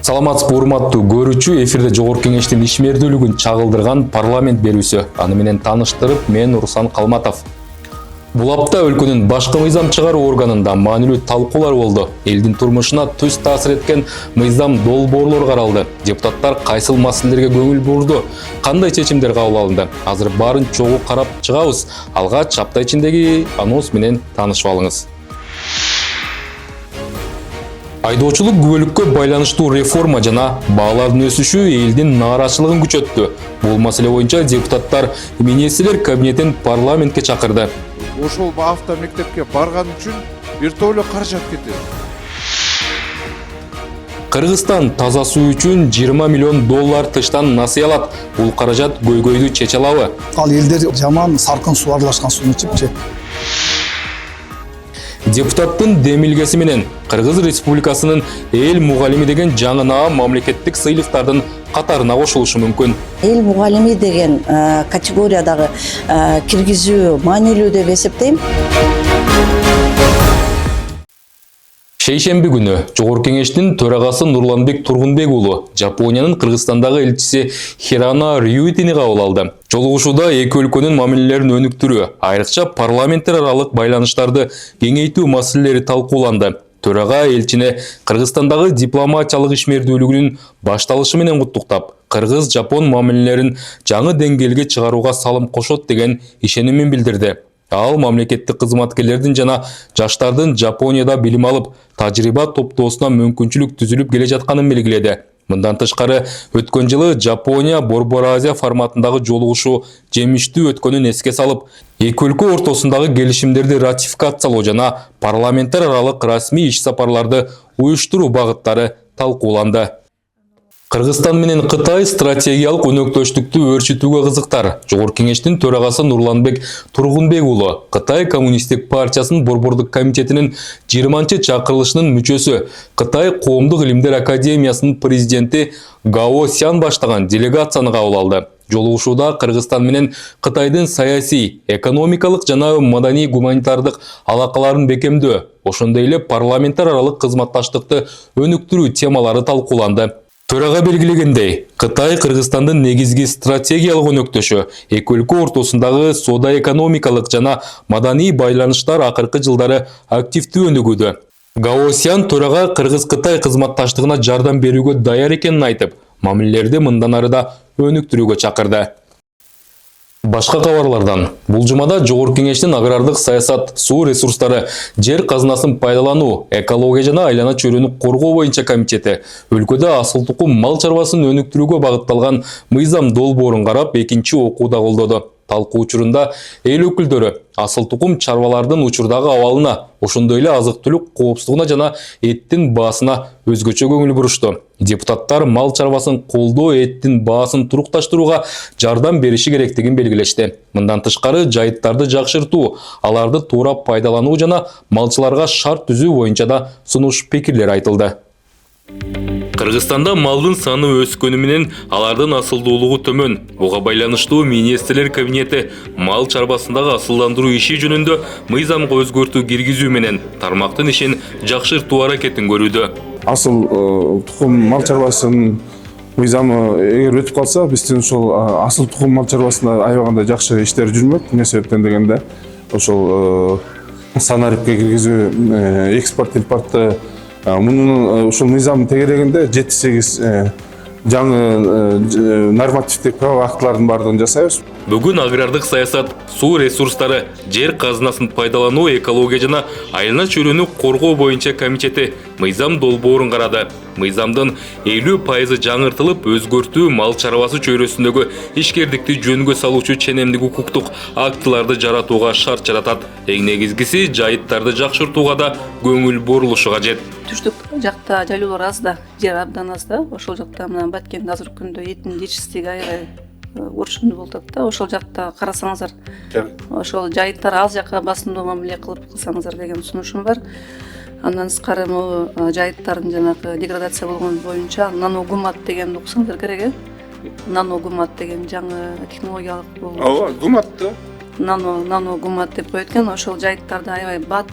Саламатсызбы урматтуу көрүүчү, эфирде Жогорку Кеңештин ишмердүүлүгүн чагылдырган парламент берүүсү. Аны менен тааныштырып, мен Руслан Калматов. Бул апта өлкөнүн башкы мыйзам чыгаруу органында маанилүү талкуулар болду. Элдин турмушуна түз таасир эткен мыйзам долбоорлор каралды. Депутаттар кайсыл маселелерге көңүл бурду, кандай чечимдер кабыл алынды? Азыр баарын чогуу карап чыгабыз. Алгач апта ичиндеги анонс менен таанышып алыңыз. Айдоочулук күбөлүккө байланыштуу реформа жана баалардын өсүшү элдин нааразычылыгын күчөттү. Бул маселе боюнча депутаттар министрлер кабинетин парламентке чакырды. Ошол автомектепке барган үчүн бир топ эле каражат кетет. Кыргызстан таза суу үчүн 20 миллион доллар тыштан насыя алат. Бул каражат көйгөйдү чече алабы? Ал элдер жаман саркын суу аралашкан сууну ичипчи. Депутаттын демилгеси менен Кыргыз Республикасынын эл мугалими деген жаңына мамлекеттик сыйлыктардын катарына кошулушу мүмкүн. Эл мугалими деген категориядагы киргизүү маанилүү деп эсептейм. Шейшемби күнү Жогорку Кеңештин төрагасы Нурланбек Тургунбек уулу Жапониянын Кыргызстандагы элчиси Хирано Рюитини кабыл алды. Жолугушууда эки өлкөнүн мамилелерин өнүктүрүү, айрыкча парламенттер аралык байланыштарды кеңейтүү маселелери талкууланды. Төрага элчине Кыргызстандагы дипломатиялык ишмердүүлүгүнүн башталышы менен куттуктап, Кыргыз-Жапон мамилелерин жаңы деңгээлге чыгарууга салым кошот деген ишенимин билдирди. Ал мамлекеттик кызматкерлердин жана жаштардын Жапонияда билим алып, тажрыйба топтоосуна мүмкүнчүлүк түзүлүп келе жатканын белгиледи. Мындан тышкары, өткөн жылы Жапония Борбор Азия форматындагы жолугушуу жемиштүү өткөнүн эске салып, эки өлкө ортосундагы келишимдерди ратификациялоо жана парламенттер аралык расмий иш сапарларды уюштуруу багыттары талкууланды. Кыргызстан менен Кытай стратегиялык өнөктөштүктү өрчүтүүгө кызыктар. Жогорку Кеңештин төрагасы Нурланбек Тургунбек уулу Кытай Коммунисттик партиясынын борбордук комитетинин 20-чы чакырылышынын мүчөсү, Кытай Коомдук илимдер академиясынын президенти Гао Сян баштаган делегацияны кабыл алды. Жолугушууда Кыргызстан менен Кытайдын саясий, экономикалык жана маданий гуманитардык алакаларын бекемдөө, ошондой эле парламенттер аралык кызматташтыкты өнүктүрүү темалары талкууланды. Төрага белгилегендей, Кытай Кыргызстандын негизги стратегиялык өнөктөшү, эки өлкө ортосундагы соода-экономикалык жана маданий байланыштар акыркы жылдары активдүү өнүгүүдө. Гао Сян төрага Кыргыз-Кытай кызматташтыгына жардам берүүгө даяр экенин айтып, мамилелерди мындан ары да өнүктүрүүгө чакырды. Башка кабарлардан, бул жумада Жогорку Кеңештин агрардык саясат, суу ресурстары, жер казынасын пайдалануу, экология жана айлана чөйрөнү коргоо боюнча комитети өлкөдө асыл тукум мал чарбасын өнүктүрүүгө багытталган мыйзам долбоорун карап, экинчи окууда колдоду. Талкуу учурунда эл өкүлдөрү асыл тукум чарбалардын учурдагы абалына, ошондой эле азык-түлүк коопсуздугуна жана эттин баасына өзгөчө көңүл бурушту. Депутаттар мал чарбасын колдоо, эттин баасын турукташтырууга жардам бериши керектигин белгилешти. Мындан тышкары жайыттарды жакшыртуу, аларды туура пайдалануу жана малчыларга шарт түзүү боюнча да сунуш пикирлер айтылды. Кыргызстанда малдын саны өскөнү менен алардын асылдуулугу төмөн. Буга байланыштуу министрлер кабинети мал чарбасындагы асылдандыруу иши жөнүндө мыйзамга өзгөртүү киргизүү менен тармактын ишин жакшыртуу аракетин көрүүдө. Асыл тукум мал чарбасынын мыйзамы эгер өтүп калса, биздин ошол асыл тукум мал чарбасында аябаганда жакшы иштер жүрмөк. Эмне себептен дегенде, ошол санариптке киргизүү, экспорт импортты мунун ушул мыйзам тегерегинде 7-8 жаңы нормативдик право актылардын баардыгын жасайбыз. Бүгүн агрардык саясат, суу ресурстары, жер казынасын пайдалануу, экология жана айлана чөйрөнү коргоо боюнча комитети мыйзам долбоорун карады. Мыйзамдын 50% жаңыртылып, өзгөртүү мал чарбасы чөйрөсүндөгү ишкердикти жөнгө салуучу ченемдик укуктук актыларды жаратууга шарт жаратат. Эң негизгиси жайыттарды жакшыртууга да көңүл бурулушу кажет. Түштүк жакта жайлоолор аз да, жер абдан аз да. Ошол жакта мына Баткенде азыркы күндө эттин жетишсиздиги аябай орчундуу болуп атат да. Ошол жакта карасаңыздар, ошол жайыттар ал жакка басымдуу мамиле кылып кылсаңыздар деген сунушум бар. Андан тышкары могу жайыттардын жанагы деградация болгон боюнча наногумат дегенди уксаңыздар керек, Наногумат деген жаңы технологиялык бул. Ооба, гумат да. Наногумат деп коет экен. Ошол жайыттарда аябай бат,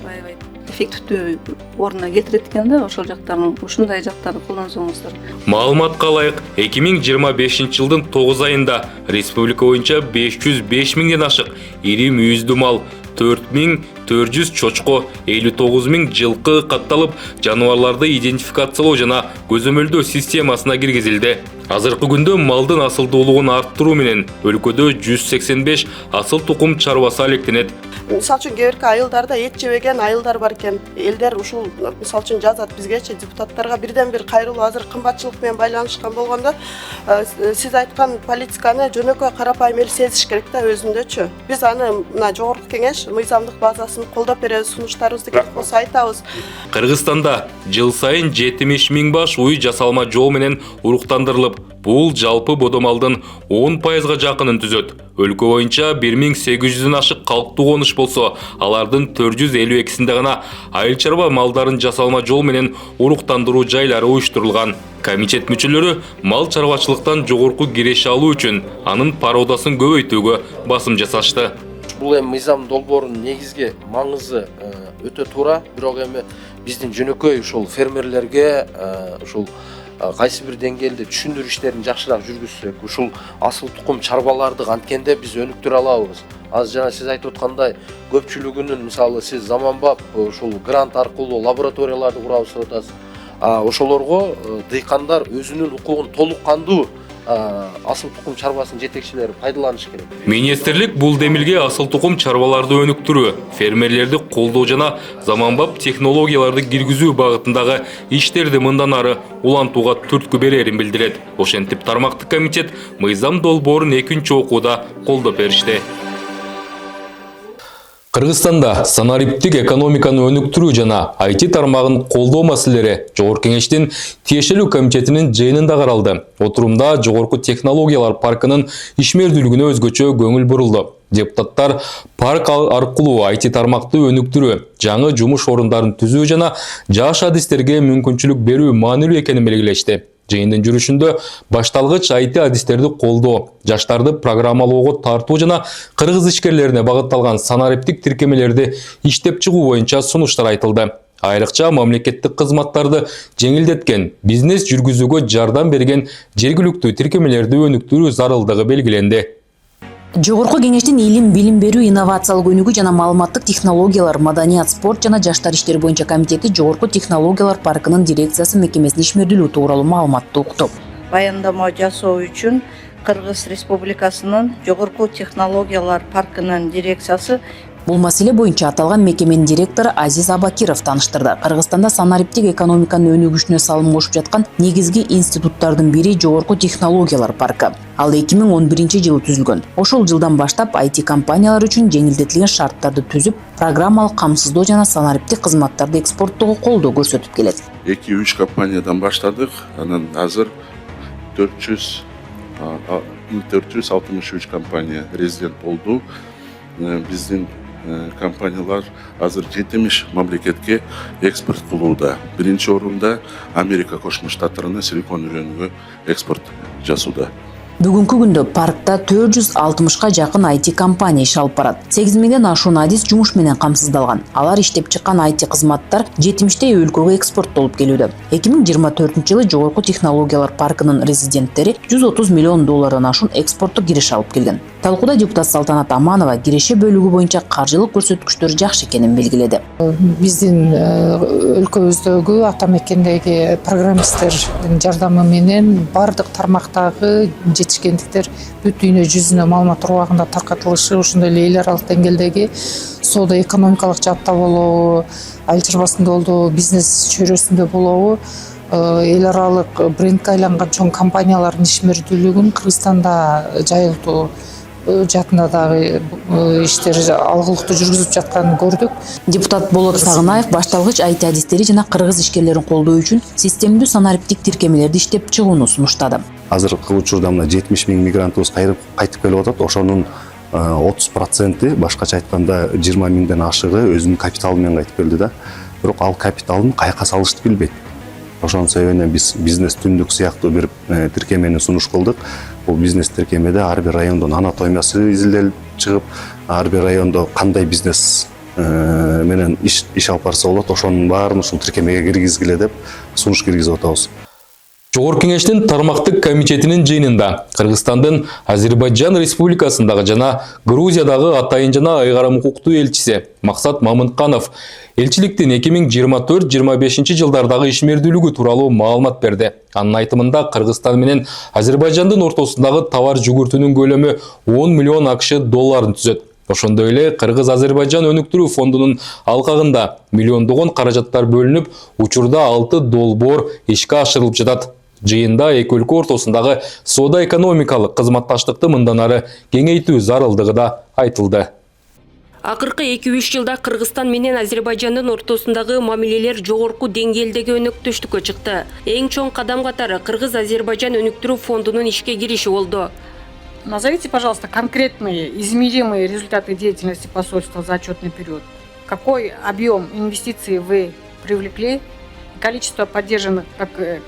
аябай эффективдүү ордуна кетирет экен да, ошол жактарын ушундай жактарды колдонсоңуздар. Маалыматка ылайык 2025 жылдын 9 айында республика боюнча 505 миңден ашык ири мүйүздүү мал, 4400 чочко, 59 миң жылкы катталып, жаныбарларды идентификациялоо жана көзөмөлдөө системасына киргизилди. Азыркы күндө малдын асылдуулугун арттыруу менен өлкөдө 185 асыл тукум чарбасы алектенет. Мисалы үчүн кээ бирки айылдарда эт жебеген айылдар бар экен. Элдер ушул мисалы үчүн жазат бизгечи, депутаттарга бирден бир кайрылуу азыр кымбатчылык менен байланышкан болгондо сиз айткан политиканы жөнөкөй карапайым эл сезиш керек да өзүндөчү. Биз аны мына жогорку кеңеш мыйзамдык базасын колдоп беребиз, сунуштарыбызды керек болсо айтабыз. Кыргызстанда жыл сайын 70 миң баш уй жасалма жол менен уруктандырылып, бул жалпы бодомалдын 10%га жакынын түзөт. Өлкө боюнча 1800дөн ашык калктуу коныш болсо, алардын 452синде гана айыл чарба малдарын жасалма жол менен уруктандыруу жайлары уюштурулган. Комитет мүчөлөрү мал чарбачылыктан жогорку киреше алуу үчүн анын пародасын көбөйтүүгө басым жасашты. Бул эми мыйзам долбоорунун негизги маңызы өтө туура, бирок эми биздин жөнөкөй ушул фермерлерге ушул кайсы бир деңгээлде түшүндүрүү иштерин жакшыраак жүргүзсөк, ушул асыл тукум чарбаларды анткенде биз өнүктүрө алабыз. Азыр жана сиз айтып аткандай, көпчүлүгүнүн мисалы сиз заманбап ушул грант аркылуу лабораторияларды курабыз деп атасыз. Ошолорго дыйкандар өзүнүн укугун толук кандуу асыл тукум чарбасынын жетекчилери пайдаланыш керек. Министрлик бул демилге асыл тукум чарбаларды өнүктүрүү, фермерлерди колдоо жана заманбап технологияларды киргизүү багытындагы иштерди мындан ары улантууга түрткү берерин билдирет. Ошентип тармактык комитет мыйзам долбоорун 2-нчи окууда колдоп беришти. Кыргызстанда санариптик экономиканы өнүктүрүү жана IT тармагын колдоо маселелери Жогорку кеңештин тиешелүү комитетинин жыйынында каралды. Отурумда жогорку технологиялар паркынын ишмердүүлүгүнө өзгөчө көңүл бурулду. Депутаттар парк аркылуу IT тармакты өнүктүрүү, жаңы жумуш орундарын түзүү жана жаш адистерге мүмкүнчүлүк берүү маанилүү экенин белгилешти. Жыйындын жүрүшүндө башталгыч IT адистерди колдоо, жаштарды программалоого тартуу жана кыргыз ишкерлерине багытталган санариптик тиркемелерди иштеп чыгуу боюнча сунуштар айтылды. Айрыкча мамлекеттик кызматтарды жеңилдеткен, бизнес жүргүзүүгө жардам берген жергиликтүү тиркемелерди өнүктүрүү зарылдыгы белгиленди. Жогорку кеңештин илим, билим берүү, инновациялык өнүгүү жана маалыматтык технологиялар, маданият, спорт жана жаштар иштери боюнча комитети Жогорку технологиялар паркынын дирекциясы мекемесин ишмердүүлүгү тууралуу маалыматты укту. Баяндама жасоо үчүн Кыргыз Республикасынын Жогорку технологиялар паркынын дирекциясы Бул маселе боюнча аталган мекеменин директору Азиз Абакиров таныштырды. Кыргызстанда санариптик экономиканын өнүгүшүнө салым кошуп жаткан негизги институттардын бири Жогорку технологиялар паркы. Ал 2011-жылы түзүлгөн. Ошол жылдан баштап IT компаниялар үчүн жеңилдетилген шарттарды түзүп, программалык камсыздоо жана санариптик кызматтарды экспорттоого колдоо көрсөтүп келет. 2-3 компаниядан баштадык, анан азыр 463 компания резидент болду. Биздин компаниялар азыр 70 мамлекетке экспорт кылууда. Биринчи орунда Америка Кошмо Штаттарына силикон үйрөнүүгө экспорт жасууда. Бүгүнкү күндө паркта 460га жакын IT компания иш алып барат. 8000ден ашуун адис жумуш менен камсыздалган. Алар иштеп чыккан IT кызматтар 70 өлкөгө экспорттолуп келүүдө. 2024-жылы Жогорку технологиялар паркынын резиденттери $130 миллион ашуун экспорттук киреше алып келген. Талкууда депутат Салтанат Аманова киреше бөлүгү боюнча каржылык көрсөткүчтөр жакшы экенин белгиледи. Биздин өлкөбүздөгү ата мекендеги программисттердин жардамы менен бардык тармактагы жетишкендиктер бүт дүйнө жүзүнө маалымат урбагында таркатылышы, ошондой эле эл аралык деңгээлдеги соода экономикалык жаатта болобу, айыл чарбасында болобу, бизнес чөйрөсүндө болобу, эл аралык брендке айланган чоң компаниялардын ишмердүүлүгүн Кыргызстанда жайылтуу жаатында дагы иштер алгылыктуу жүргүзүп жатканын көрдүк. Депутат Болот Сагынаев башталгыч IT адистери жана кыргыз ишкерлерин колдоо үчүн системдүү санариптик тиркемелерди иштеп чыгууну сунуштады. Азыркы учурда мына 70 миң мигрантыбыз кайтып келип атат. Ошонун 30% башкача айтканда 20 миңден ашыгы өзүнүн капиталы менен кайтып келди да. Бирок ал капиталын каяка салышты билбейт. Ошонун себебинен биз бизнес түндүк сыяктуу бир тиркемени сунуш кылдык. Бул бизнес тиркемеде ар бир райондун анатомиясы изилделип чыгып, ар бир райондо кандай бизнес менен иш алып барса болот. Ошонун баарын ушул тиркемеге киргизгиле деп сунуш киргизип атабыз. Жогорку Кеңештин тармактык комитетинин жыйынында Кыргызстандын Азербайджан Республикасындагы жана Грузиядагы атайын жана айгарым укуктуу элчиси Максат Мамынканов элчиликтин 2024-25 жылдардагы ишмердүүлүгү тууралуу маалымат берди. Анын айтымында Кыргызстан менен Азербайжандын ортосундагы товар жүгүртүүнүн көлөмү 10 миллион АКШ долларын түзөт. Ошондой эле Кыргыз-Азербайжан өнүктүрүү фондунун алкагында миллиондогон каражаттар бөлүнүп, учурда 6 долбоор ишке ашырылып жатат. Жыйында эки өлкө ортосундагы соода-экономикалык кызматташтыкты мындан ары кеңейтүү зарылдыгы да айтылды. Акыркы 2-3 жылда Кыргызстан менен Азербайжандын ортосундагы мамилелер жогорку деңгээлдеги өнөктөштүккө чыкты. Эң чоң кадам катары Кыргыз-Азербайжан өнүктүрүү фондунун ишке кириши болду. Назовите, пожалуйста, конкретные, измеримые результаты деятельности посольства за отчетный период. Какой объем инвестиций вы привлекли, количество поддержанных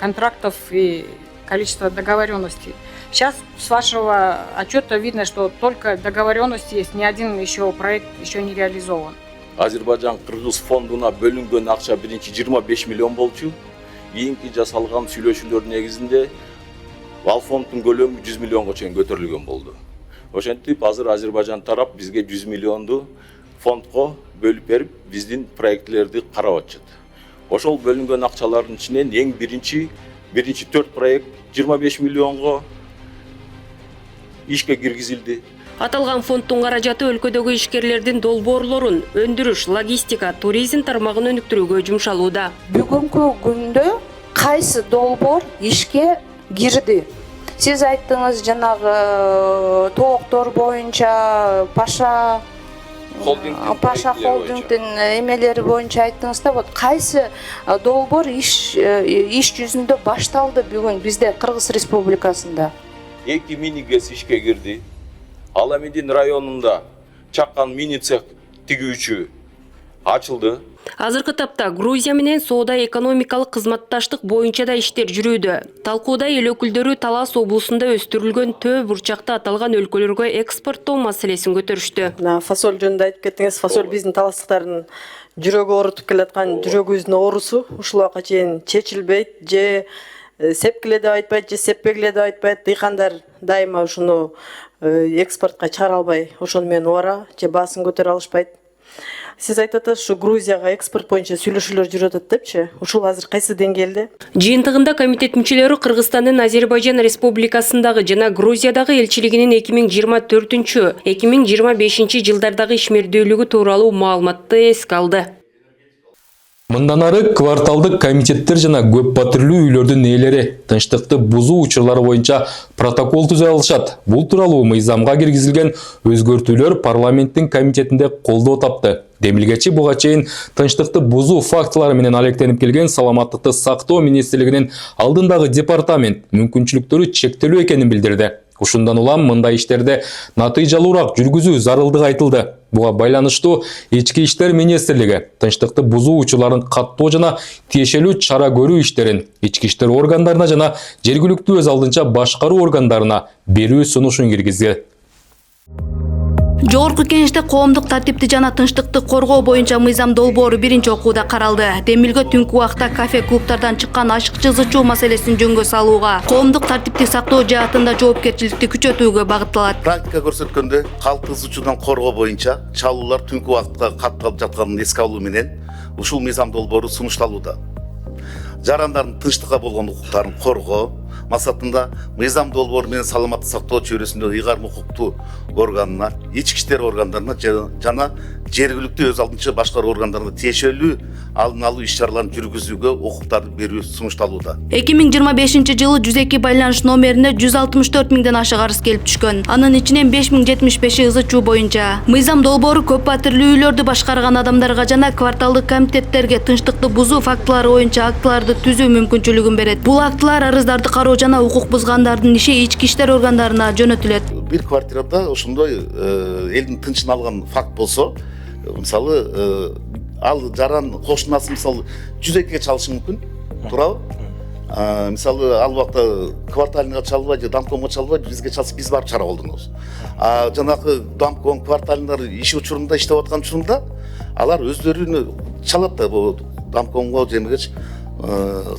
контрактов и количество договоренностей. Сейчас с вашего отчета видно, что только договоренности есть, ни один еще проект еще не реализован. Азербайжан Кыргыз фондуна бөлүнгөн акча биринчи 25 миллион болчу. Кийинки жасалган сүйлөшүүлөр негизинде ал фонддун көлөмү 100 миллионго чейин көтөрүлгөн болду. Ошентип азыр Азербайжан тарап бизге 100 миллионду фондко бөлүп берип, биздин проектлерди карап атышат. Ошол бөлүнгөн акчалардын ичинен эң биринчи 4 проект 25 миллионго ишке киргизилди. Аталган фонддун каражаты өлкөдөгү ишкерлердин долбоорлорун өндүрүш, логистика, туризм тармагын өнүктүрүүгө жумшалууда. Бүгүнкү күндө кайсы долбоор ишке кирди? Сиз айттыңыз жанагы тооктор боюнча Паша холдингдин эмелери боюнча айттыңыз да, вот кайсы долбоор иш жүзүндө башталды бүгүн бизде Кыргыз Республикасында? 2 мини гэс ишке кирди. Аламедин районунда чаккан мини цех тигүүчү ачылды. Азыркы тапта Грузия менен соода-экономикалык кызматташтык боюнча да иштер жүрүүдө. Талкууда эл өкүлдөрү Талас облусунда өстүрүлгөн төө бурчакты аталган өлкөлөргө экспорттоо маселесин көтөрүштү. Фасоль жөнүндө айтып кеттиңиз. Фасоль биздин таластыктардын жүрөгү оорутуп келаткан жүрөгүбүздүн оорусу ушул убакка чейин чечилбейт, же сепкиле деп айтпайт, же сеппегиле деп айтпайт. Дыйкандар дайыма ушуну экспортко чыгара албай, ошону менен убара же баасын көтөрө алышпайт. Сиз айтып атасыз, ушу Грузияга экспорт боюнча сүйлөшүүлөр жүрүп атат депчи? Ушул азыр кайсы деңгээлде? Жыйынтыгында комитет мүчөлөрү Кыргызстандын Азербайжан Республикасындагы жана Грузиядагы элчилигинин 2024-2025 жылдардагы ишмердүүлүгү тууралуу маалыматты эске алды. Мындан ары кварталдык комитеттер жана көп патрулдуу үйлөрдүн ээлери тынчтыкты бузуу учурлары боюнча протокол түзө алышат. Бул тууралуу мыйзамга киргизилген өзгөртүүлөр парламенттин комитетинде колдоо тапты. Демилгечи буга чейин тынчтыкты бузуу фактылары менен алектенип келген Саламаттыкты сактоо министрлигинин алдындагы департамент мүмкүнчүлүктөрү чектелүү экенин билдирди. Ушундан улам мындай иштерде натыйжалуураак жүргүзүү зарылдыгы айтылды. Буга байланыштуу Ички иштер министрлиги тынчтыкты бузуу учурларын каттоо жана тиешелүү чара көрүү иштерин ички иштер органдарына жана жергиликтүү өз алдынча башкаруу органдарына берүү сунушун киргизди. Жогорку Кеңеште коомдук тартипти жана тынчтыкты коргоо боюнча мыйзам долбоору биринчи окууда каралды. Демилге түнкү убакта кафе-клубтардан чыккан ашык жазуучу маселесин жөнгө салууга, коомдук тартипти сактоо жаатында жоопкерчиликти күчөтүүгө багытталат. Практика көрсөткөндө калк тызуучудан коргоо боюнча чалуулар түнкү убакытта катталып жатканын эске алуу менен ушул мыйзам долбоору сунушталууда. Жарандардын тынчтыкка болгон укуктарын коргоо максатында мыйзам долбоору менен саламаттык сактоо чөйрөсүндө ыйгарым укуктуу органына, ички иштер органдарына жана жергиликтүү өз алдынча башкаруу органдарына тиешелүү алдын алуу иш-чараларын жүргүзүүгө укуктарды берүү сунушталууда. 2025 жылы 102 байланыш номерине 164 миңден ашык арыз келип түшкөн. Анын ичинен 5075 ызы чуу боюнча. Мыйзам долбоору көп патрулдуу үйлөрдү башкарган адамдарга жана кварталдык комитеттерге тынчтыкты бузуу фактылары боюнча актыларды түзүү мүмкүнчүлүгүн берет. Бул актылар арыздарды кароо жана укук бузгандардын иши ички иштер органдарына жөнөтүлөт. Бир квартирада ошондой элдин тынчын алган факт болсо, мисалы ал жаран кошунасы мисалы 102-ге чалышы мүмкүн, туурабы? Мисалы ал убакта кварталинга чалбай же домкомго чалбай бизге чалса биз барып чара колдонобуз. Жанагы домком кварталиндер иши учурунда иштеп аткан учурунда алар өздөрүнө чалат да бул домкомго жемегеч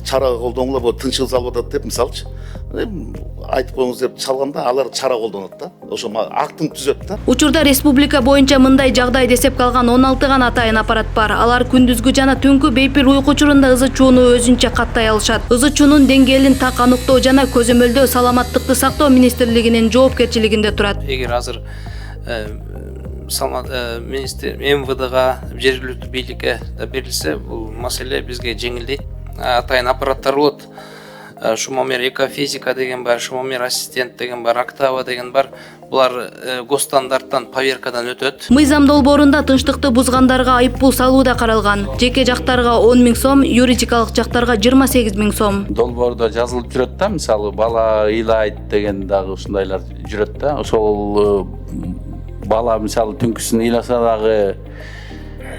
чара колдонгула бул тынчсыз алып атат деп мисалчы айтып коюңуз деп чалганда алар чара колдонот да ошо актын түзөт да. Учурда республика боюнча мындай жагдайды эсепке алган 16 гана атайын аппарат бар. Алар күндүзгү жана түнкү бейпир уйку учурунда ызы чууну өзүнчө каттай алышат. Ызы чуунун деңгээлин так аныктоо жана көзөмөлдөө саламаттыкты сактоо министрлигинин жоопкерчилигинде турат. Эгер азыр министр МВДга жергиликтүү бийликке берилсе, бул маселе бизге жеңилдейт. Атайын аппараттар болот. Шумомер экофизика деген бар, шумомер ассистент деген бар, октава деген бар. Булар госстандарттан, поверкадан өтөт. Мыйзам долбоорунда тынчтыкты бузгандарга айыппул салуу да каралган. Жеке жактарга 10 000 сом, юридикалык жактарга 28 000 сом. Долбоордо жазылып жүрөт да, мисалы бала ыйлайт деген дагы ушундайлар жүрөт да. Ошол бала мисалы түнкүсүн ыйласа дагы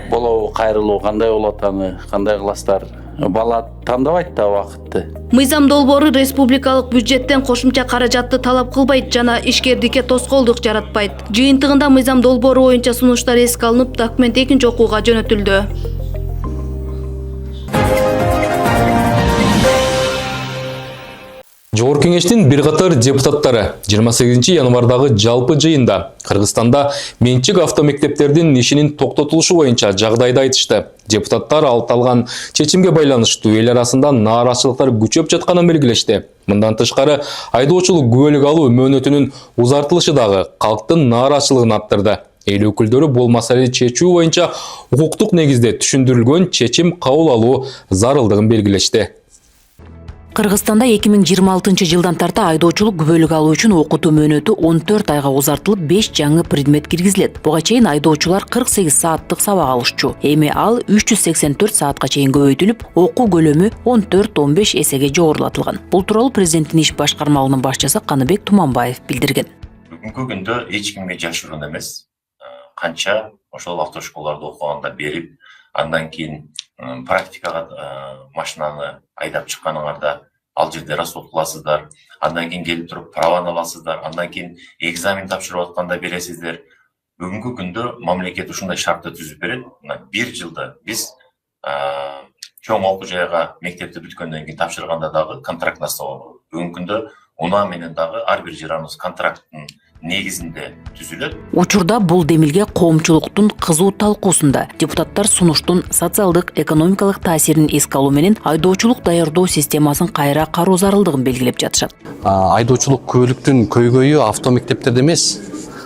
болобу, кайрылуу кандай болот, аны кандай кыласыздар? Бала тандабайт да убакытты. Мыйзам долбоору республикалык бюджеттен кошумча каражатты талап кылбайт жана ишкердикке тоскоолдук жаратпайт. Жыйынтыгында мыйзам долбоору боюнча сунуштар эске алынып, документ экинчи окууга жөнөтүлдү. Жогорку кеңештин бир катар депутаттары 28 январдагы жалпы жыйында Кыргызстанда менчик автомектептердин ишинин токтотулушу боюнча жагдайды айтышты. Депутаттар аталган чечимге байланыштуу эл арасында нааразычылыктар күчөп жатканын белгилешти. Мындан тышкары айдоочулук күбөлүк алуу мөөнөтүнүн узартылышы дагы калктын нааразычылыгын арттырды. Эл өкүлдөрү бул маселени чечүү боюнча укуктук негизде түшүндүрүлгөн чечим кабыл алуу зарылдыгын белгилешти. Кыргызстанда 2026 жылдан тарта айдоочулук күбөлүк алуу үчүн окутуу мөөнөтү 14 айга узартылып 5 жаңы предмет киргизилет. Буга чейин айдоочулар 48 сааттык сабак алышчу. Эми ал 384 саатка чейин көбөйтүлүп, окуу көлөмү 14-15 эсеге жогорулатылган. Бул тууралуу президенттин иш башкармалыгынын башчысы Каныбек Туманбаев билдирген. Бүгүнкү күндө эч кимге жашыруун эмес. Канча ошол автошколаларда окуганда берип, андан кийин практикага машинаны айдап чыкканыңарда ал жерде расход кыласыздар, андан кийин келип туруп праваны аласыздар, андан кийин экзамен тапшырып атканда бересиздер. Бүгүнкү күндө мамлекет ушундай шартты түзүп берет. Мына 1 жылда биз чоң окуу жайга мектепти бүткөндөн кийин тапшырганда дагы контракт настабалды. Бүгүнкү күндө унаа менен дагы ар бир жыраныбыз контракттын негизинде түзүлөт. Учурда бул демилге коомчулуктун кызуу талкуусунда. Депутаттар сунуштун социалдык, экономикалык таасирин эске алуу менен айдоочулук даярдоо системасын кайра кароо зарылдыгын белгилеп жатышат. Айдоочулук күбөлүктүн көйгөйү автомектептерде эмес.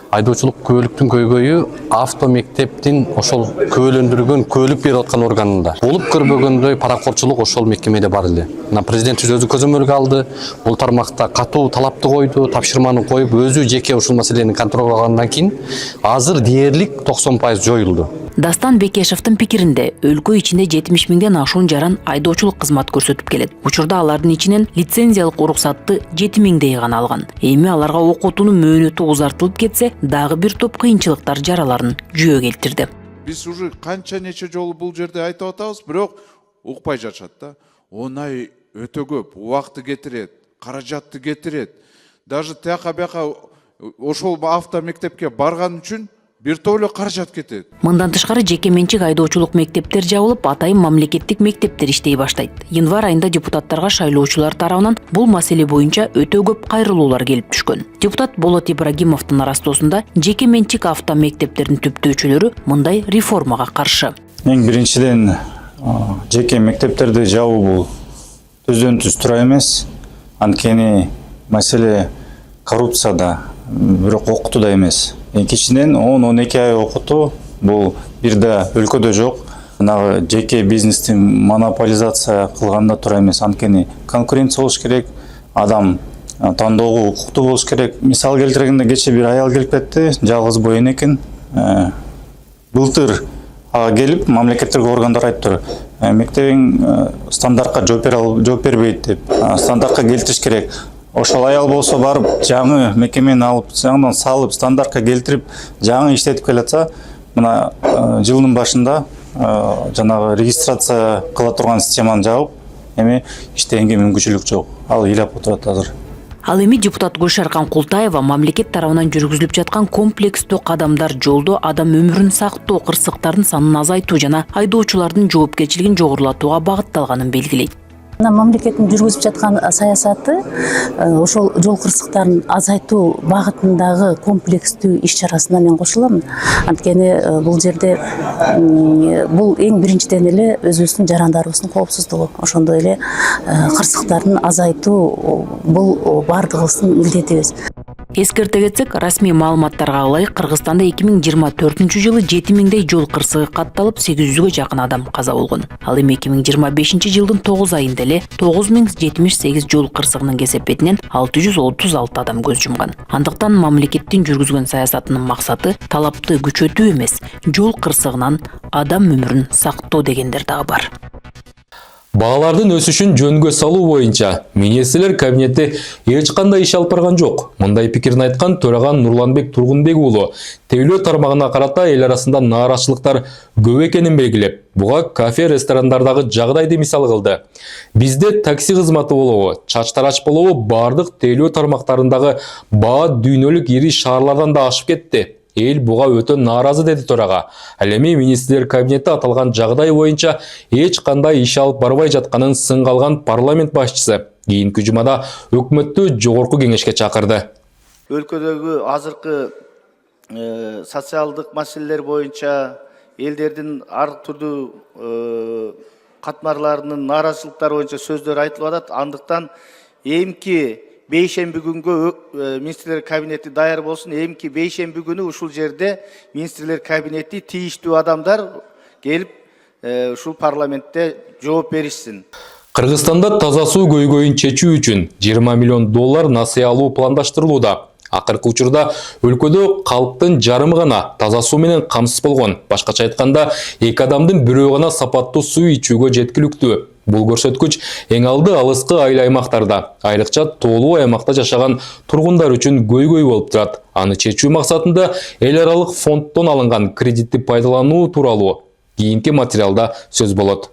Айдоочулук күбөлүктүн көйгөйү автомектептин ошол көөлөндүргөн көөлүк берип аткан органында. Болуп көрбөгөндөй паракорчулук ошол мекемеде бар эле. Мына президент өзү көзөмөлгө алды. Бул тармакта катуу талапты койду, тапшырманы коюп, өзү жеке ушул маселени контролго алгандан кийин азыр дээрлик 90% жоюлду. Дастан Бекешевдин пикиринде, өлкө ичинде 70 миңден ашуун жаран айдоочулук кызмат көрсөтүп келет. Учурда алардын ичинен лицензиялык уруксатты 7 миңдей гана алган. Эми аларга окутуунун мөөнөтү узартылып кетсе, дагы бир топ кыйынчылыктар жараларын жүйө келтирди. Биз уже канча нече жолу бул жерде айтып атабыз, бирок укпай жатышат да. Онай өтө көп убакытты кетирет, каражатты кетирет. Даже тияка бияка ошол автомектепке барган үчүн бир топ эле каражат кетет. Мындан тышкары жеке менчик айдоочулук мектептер жабылып, атайын мамлекеттик мектептер иштей баштайт. Январь айында депутаттарга шайлоочулар тарабынан бул маселе боюнча өтө көп кайрылуулар келип түшкөн. Депутат Болот Ибрагимовдун арастоосунда жеке менчик автомектептердин түптөөчүлөрү мындай реформага каршы. Эң биринчиден жеке мектептерди жабуу бул түздөн түз туура эмес. Анткени маселе коррупцияда, бирок окутууда эмес. Экинчиден 10-12 ай окутуу бул бирде өлкөдө жок. Мына жеке бизнести монополизация кылганда туура эмес. Анткени конкуренция болуш керек, адам тандоого укуктуу болуш керек. Мисал келтиргенде кече бир аял келип кетти, жалгыз боюн экен. Былтыр келип мамлекеттик органдар айтты, мектебиң стандартка жооп бербейт деп. Стандартка келтириш керек. Ошол аял болсо барып жаңы мекемени алып, жаңыдан салып, стандартка келтирип, жаңы иштетип келатса, мына жылдын башында жанагы регистрация кыла турган системаны жабып, эми иштегенге мүмкүнчүлүк жок. Ал ыйлап отурат азыр. Ал эми депутат Гүлшаркан Култаева мамлекет тарабынан жүргүзүлүп жаткан комплекстүү кадамдар жолдо адам өмүрүн сактоо, кырсыктардын санын азайтуу жана айдоочулардын жоопкерчилигин жогорулатууга багытталганын белгилейт. Мамлекеттин жүргүзүп жаткан саясаты ошол жол кырсыктарын азайтуу багытындагы комплекстүү иш чарасына мен кошуламын. Анткени бул жерде бул эң биринчиден эле өзүбүздүн жарандарыбыздын коопсуздугу, ошондой эле кырсыктарын азайтуу бул бардыгыбыздын милдетибиз. Эскерте кетсек, расмий маалыматтарга ылайык Кыргызстанда 2024-жылы 7000дей жол кырсыгы катталып, 800гө жакын адам каза болгон. Ал эми 2025-жылдын 9 айында эле 9078 жол кырсыгынын кесепетинен 636 адам көз жумган. Андыктан мамлекеттин жүргүзгөн саясатынын максаты талапты күчөтүү эмес, жол кырсыгынан адам өмүрүн сактоо дегендер дагы бар. Баалардын өсүшүн жөнгө салуу боюнча министрлер кабинети эч кандай иш алып барган жок. Мындай пикирин айткан төраган Нурланбек Тургунбек уулу тейлөө тармагына карата эл арасында нааразычылыктар көп экенин белгилеп, буга кафе, ресторандардагы жагдайды мисал кылды. Бизде такси кызматы болобу, чач тарач болобу, бардык тейлөө тармактарындагы баа дүйнөлүк ири шаарлардан да ашып кетти. Эл буга өтө нааразы, деди төрага. Ал эми министрлер кабинети аталган жагдай боюнча эч кандай иш алып барбай жатканын сынга алган парламент башчысы кийинки жумада өкмөттү жогорку кеңешке чакырды. Өлкөдөгү азыркы социалдык маселелер боюнча элдердин ар түрдүү катмарларынын нааразычылыктары боюнча сөздөр айтылып атат. Андыктан эмки бейшемби күнгө министрлер кабинети даяр болсун. Эмки бейшемби күнү ушул жерде министрлер кабинети тийиштүү адамдар келип ушул парламентте жооп беришсин. Кыргызстанда таза суу көйгөйүн чечүү үчүн $20 миллион насыя алуу пландаштырылууда. Акыркы учурда өлкөдө калктын жарымы гана таза суу менен камсыз болгон. Башкача айтканда, 2 адамдын бирөө гана сапаттуу суу ичүүгө жеткиликтүү. Бул көрсөткүч эң алды алыскы айыл аймактарда, айрыкча тоолуу аймакта жашаган тургундар үчүн көйгөй болуп турат. Аны чечүү максатында эл аралык фонддон алынган кредитти пайдалануу тууралуу кийинки материалда сөз болот.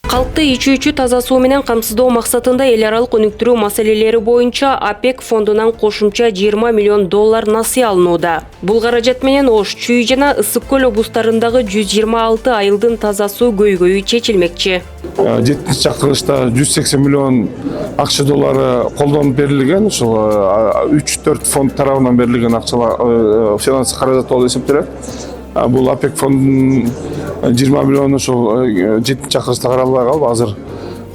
Калкты ичүүчү таза суу менен камсыздоо максатында эл аралык өнүктүрүү маселелери боюнча АПЕК фондунан кошумча $20 миллион насыя алынууда. Бул каражат менен Ош, Чүй жана Ысык көл облустарындагы 126 айылдын таза суу көйгөйү чечилмекчи. 7 чакырышта 180 миллион акча доллары колдонуп берилген, ушул 3-4 фонд тарабынан берилген акчалар финанс каражат болуп эсептелет. Бул АПЕК фондунун 20 миллион ошол 7 чакырышта каралбай калып, азыр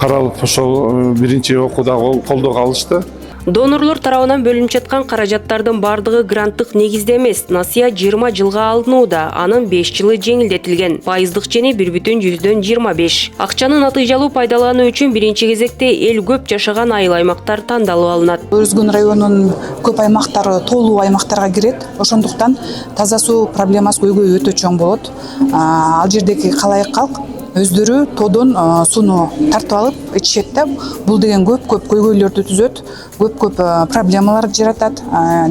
каралып ошол биринчи окууда колдоого алышты. Донорлор тарабынан бөлүнүп жаткан каражаттардын бардыгы гранттык негизде эмес, насыя 20 жылга алынууда, анын 5 жылы жеңилдетилген. Пайыздык чени 1,25. Акчаны натыйжалуу пайдалануу үчүн биринчи кезекте эл көп жашаган айыл аймактар тандалып алынат. Өрүзгөн районунун көп аймактары тоолуу аймактарга кирет. Ошондуктан таза суу проблемасы көйгөйү өтө чоң болот. Ал жердеги калайык калк өздөрү тоодон сууну тартып алып ичишет да. Бул деген көп көйгөйлөрдү түзөт, көп проблемалар жаратат.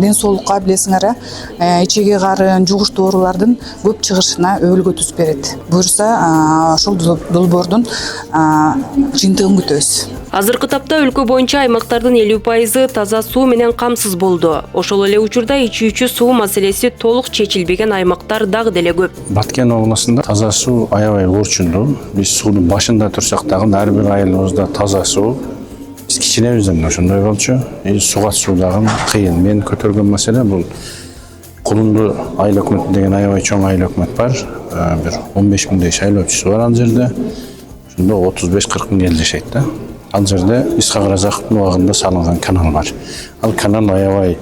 Ден соолукка билесиңер, ичеги карын, жугуштуу оорулардын көп чыгышына өбөлгө түзүп берет. Буюрса, ошол долбоордун жыйынтыгын күтөбүз. Азыркы тапта өлкө боюнча аймактардын 50% таза суу менен камсыз болду. Ошол эле учурда ичүүчү суу маселеси толук чечилбеген аймактар дагы деле көп. Баткен областында таза суу аябай орчундуу. Биз суунун башында турсак дагы ар бир айылыбызда таза суу. Биз кичинебизден ошондой болчу. Суга суу дагы кыйын. Мен көтөргөн маселе бул Кулунду айыл өкмөтү деген аябай чоң айыл өкмөт бар. Бир 15 миңдей шайлоочусу бар ал жерде. Ошондо 35-40 миң эл жашайт да. Ал жерде Исхак Разаковдун убагында салынган канал бар. Ал канал аябай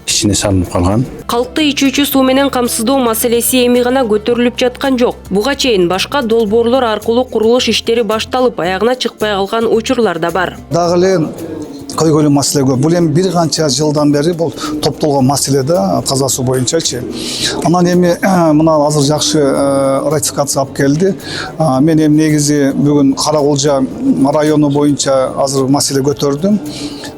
кичине салынып калган. Калкты ичүүчү суу менен камсыздоо маселеси эми гана көтөрүлүп жаткан жок. Буга чейин башка долбоорлор аркылуу курулуш иштери башталып, аягына чыкпай калган учурлар да бар. Дагы эле көйгөйлүү маселе көп. Бул эми бир канча жылдан бери бул топтолгон маселе да, таза суу боюнчачы. Анан эми мына азыр жакшы ратификация алып келди. Мен эми негизи бүгүн Каракулжа району боюнча азыр маселе көтөрдүм.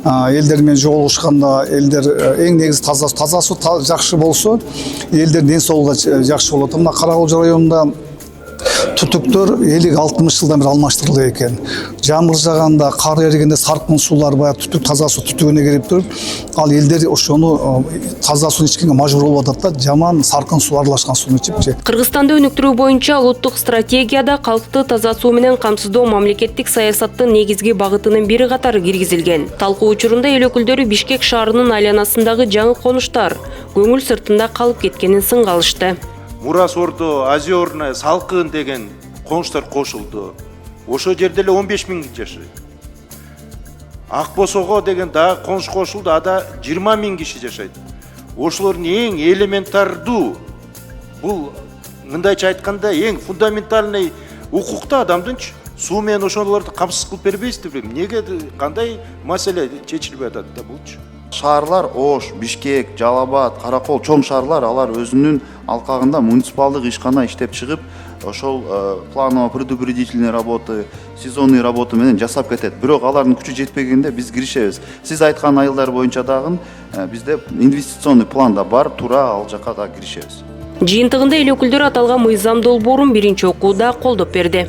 Элдер менен жолугушканда элдер эң негизи таза суу жакшы болсо, элдердин ден соолугу жакшы болот. Мына Каракулжа районунда түтүктөр 50-60 жылдан бери алмаштырылды экен. Жамыр жаганда, кар эригенде саркын суулар баягы түтүк таза суу түтүгүнө кирип туруп, ал элдер ошону таза суу ичкенге мажбур болуп атат да, жаман саркын суу аралашкан сууну ичип. Кыргызстанды өнүктүрүү боюнча улуттук стратегияда калкты таза суу менен камсыздоо мамлекеттик саясаттын негизги багытынын бири катары киргизилген. Талкуу учурунда эл өкүлдөрү Бишкек шаарынын айланасындагы жаңы конуштар көңүл сыртында калып кеткенин сынга алышты. Мурас Ордо, Озерное, Салкын деген конуштар кошулду. Ошо жерде эле 15 000 жашайт. Акбосого деген дагы конуш кошулду, ада 20 000 киши жашайт. Ошолордун эң элементардуу, бул мындайча айтканда эң фундаментальный укукта адамдынчы суу менен ошолорду камсыз кылып бербейсиздерби? Неге кандай маселе чечилбей атат да булчу? Шаарлар Ош, Бишкек, Жалал-Абад, Каракол чоң шаарлар алар өзүнүн алкагында муниципалдык ишкана иштеп чыгып, ошол планово-предупредительный работы, сезонный работы менен жасап кетет. Бирок алардын күчү жетпегенде биз киришебиз. Сиз айткан айылдар боюнча дагы бизде инвестиционный планда бар, туура ал жака да киришебиз. Жыйынтыгында эл өкүлдөрү аталган мыйзам долбоорун биринчи окууда колдоп берди.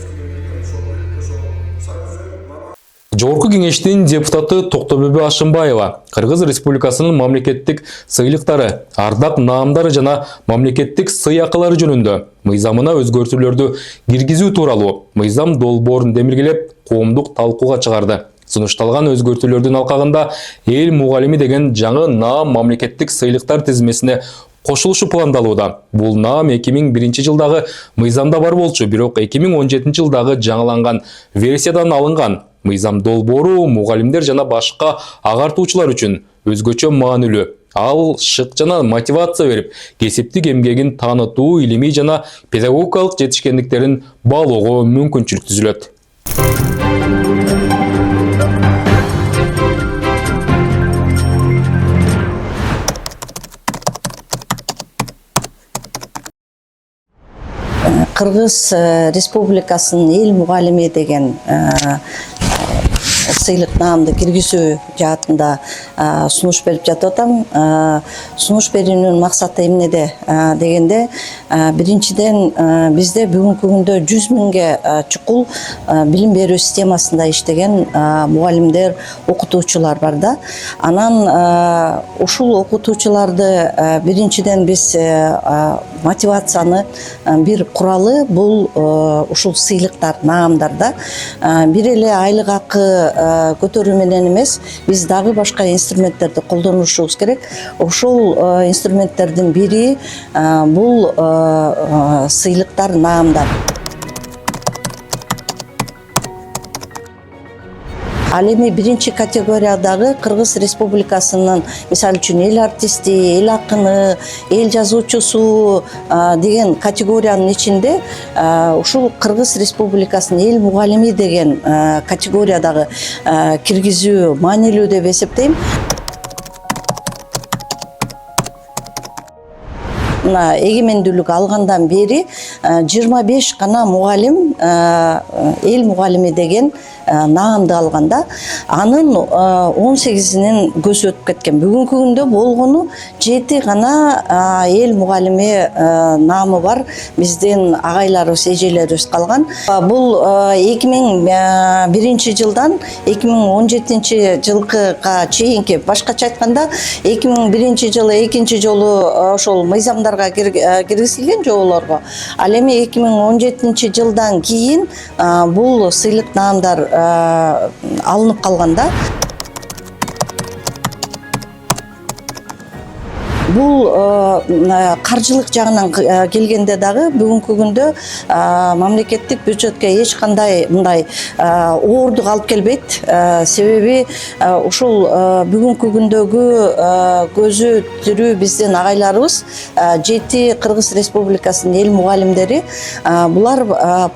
Жогорку кеңештин депутаты Токтобөбө Ашымбаева Кыргыз Республикасынын мамлекеттик сыйлыктары, ардак наамдары жана мамлекеттик сый акылары жөнүндө мыйзамына өзгөртүүлөрдү киргизүү тууралуу мыйзам долбоорун демиргелеп коомдук талкууга чыгарды. Сунушталган өзгөртүүлөрдүн алкагында эл мугалими деген жаңы наам мамлекеттик сыйлыктар тизмесине кошулушу пландалууда. Бул наам 2001 жылдагы мыйзамда бар болчу, бирок 2017 жылдагы жаңыланган версиядан алынган. Мыйзам долбоору мугалимдер жана башка агартуучулар үчүн өзгөчө маанилүү. Ал шык жана мотивация берип, кесиптик эмгегин таанытуу, илимий жана педагогикалык жетишкендиктерин баалоого мүмкүнчүлүк түзүлөт. Кыргыз Республикасынын эл мугалими деген сыйлык наамды киргизүү жаатында сунуш берип жатып атам. Сунуш берүүнүн максаты эмнеде дегенде, биринчиден бизде бүгүнкү күндө 100 000ге чукул билим берүү системасында иштеген мугалимдер, окутуучулар бар да. Анан ушул окутуучуларды биринчиден биз мотивацияны бир куралы бул ушул сыйлыктар, наамдар да. Бир эле айлык акы көтөрүү менен эмес, биз дагы башка инструменттерди колдонушубуз керек. Ушул инструменттердин бири бул сыйлыктар, наамдар. Ал эми биринчи категориядагы Кыргыз Республикасынын, мисалы үчүн эл артисти, эл акыны, эл жазуучусу деген категориянын ичинде ушул Кыргыз Республикасынын эл мугалими деген категориядагы киргизүү маанилүү деп эсептейм. Эгемендүүлүк алгандан бери 25 гана мугалим эл мугалими деген наамды алганда, анын 18-инин көзү өтүп кеткен. Бүгүнкү күндө болгону 7 гана эл мугалими наамы бар. Биздин агайларыбыз, эжелерибиз калган. Бул 2001 жылдан 2017 жылга чейинки, башкача айтканда 2001 жылы экинчи жолу ошол мыйзамдарга киргизилген жоболорго. Ал эми 2017 жылдан кийин бул сыйлык наамдар алынып калганда, бул каржылык жагынан келгенде дагы бүгүнкү күндө мамлекеттик бюджетке эч кандай мындай оордук алып келбейт. Себеби ушул бүгүнкү күндөгү көзү тирүү биздин агайларыбыз 7 Кыргыз Республикасынын эл мугалимдери, булар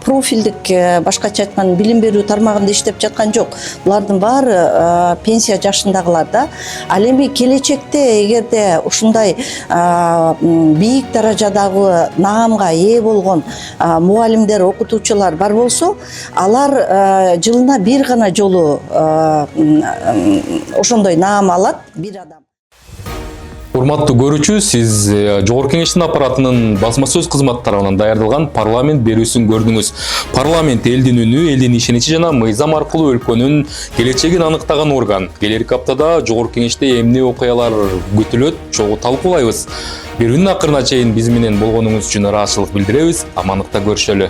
профилдик, башкача айтканда билим берүү тармагында иштеп жаткан жок. Булардын баары пенсия жашындагылар да. Ал эми келечекте эгерде ушундай бийик даражадагы наамга ээ болгон мугалимдер, окутуучулар бар болсо, алар жылына бир гана жолу ошондой наам алат бир адам. Урматтуу көрүүчү, сиз Жогорку Кеңештин аппаратынын басма сөз кызматы тарабынан даярдалган парламент берүүсүн көрдүңүз. Парламент элдин үнү, элдин ишеничи жана мыйзам аркылуу өлкөнүн келечегин аныктаган орган. Келерки аптада Жогорку Кеңеште эмне окуялар күтүлөт, чогуу талкуулайбыз. Берүүнүн акырына чейин биз менен болгонуңуз үчүн ыраазычылык билдиребиз. Амандыкта көрүшөлү.